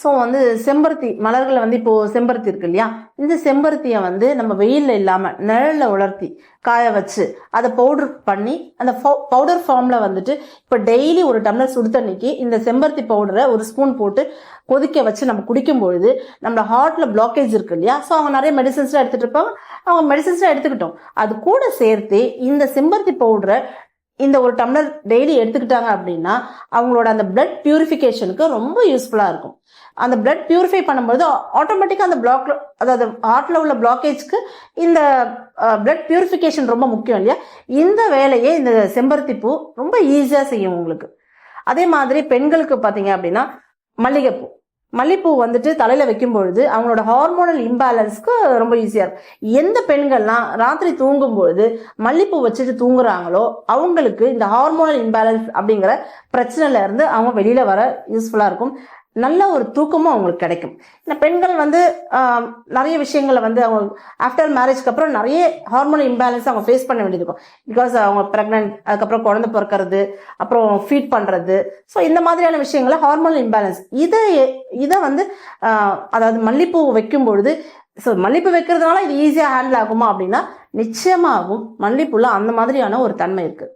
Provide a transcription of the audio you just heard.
So வந்து செம்பருத்தி மலர்கள் வந்து இப்போ செம்பருத்தி இருக்கு இல்லையா, இந்த செம்பருத்தியை வந்து நம்ம வெயிலில் இல்லாமல் நிழலில் உலர்த்தி காய வச்சு அதை பவுடர் பண்ணி அந்த பவுடர் ஃபார்மில் வந்துட்டு இப்போ டெய்லி ஒரு டம்ளர் சுடு தண்ணிக்கு இந்த செம்பருத்தி பவுடரை ஒரு ஸ்பூன் போட்டு கொதிக்க வச்சு நம்ம குடிக்கும் பொழுது நம்ம ஹார்ட்ல பிளாக்கேஜ் இருக்கு இல்லையா, ஸோ அவங்க நிறைய மெடிசன்ஸ்லாம் எடுத்துட்டு இருப்பாங்க, அவங்க மெடிசன்ஸ்லாம் எடுத்துக்கிட்டோம். அது கூட சேர்த்து இந்த செம்பருத்தி பவுடரை இந்த ஒரு டம்ளர் டெய்லி எடுத்துக்கிட்டாங்க அப்படின்னா அவங்களோட அந்த பிளட் பியூரிஃபிகேஷனுக்கு ரொம்ப யூஸ்ஃபுல்லா இருக்கும். அந்த பிளட் பியூரிஃபை பண்ணும்போது ஆட்டோமேட்டிக்கா அந்த பிளாக்ல, அதாவது ஹார்ட்ல உள்ள பிளாக்கேஜ்க்கு இந்த பிளட் பியூரிஃபிகேஷன் ரொம்ப முக்கியம் இல்லையா, இந்த வேலையை இந்த செம்பருத்தி பூ ரொம்ப ஈஸியா செய்யும் உங்களுக்கு. அதே மாதிரி பெண்களுக்கு பாத்தீங்க அப்படின்னா மல்லிகைப்பூ, மல்லிப்பூ வந்துட்டு தலையில வைக்கும் பொழுது அவங்களோட ஹார்மோனல் இம்பேலன்ஸ்க்கு ரொம்ப ஈஸியா இருக்கும். எந்த பெண்கள்லாம் ராத்திரி தூங்கும் பொழுது மல்லிப்பூ வச்சுட்டு தூங்குறாங்களோ அவங்களுக்கு இந்த ஹார்மோனல் இம்பேலன்ஸ் அப்படிங்கிற பிரச்சனையில இருந்து அவங்க வெளியில வர யூஸ்ஃபுல்லா இருக்கும். நல்ல ஒரு தூக்கமும் அவங்களுக்கு கிடைக்கும். இந்த பெண்கள் வந்து நிறைய விஷயங்களை வந்து அவங்க ஆஃப்டர் மேரேஜ்க்கு அப்புறம் நிறைய ஹார்மோன் இம்பேலன்ஸ் அவங்க ஃபேஸ் பண்ண வேண்டியது இருக்கும். பிகாஸ் அவங்க பிரெக்னன்ட், அதுக்கப்புறம் குழந்தை பிறக்கிறது, அப்புறம் ஃபீட் பண்றது, ஸோ இந்த மாதிரியான விஷயங்கள ஹார்மோன் இம்பேலன்ஸ் இதை வந்து அதாவது மல்லிப்பூ வைக்கும் பொழுது, ஸோ மல்லிப்பூ வைக்கிறதுனால இது ஈஸியாக ஹேண்டில் ஆகுமா அப்படின்னா நிச்சயமாகும். மல்லிப்பூல அந்த மாதிரியான ஒரு தன்மை இருக்கு.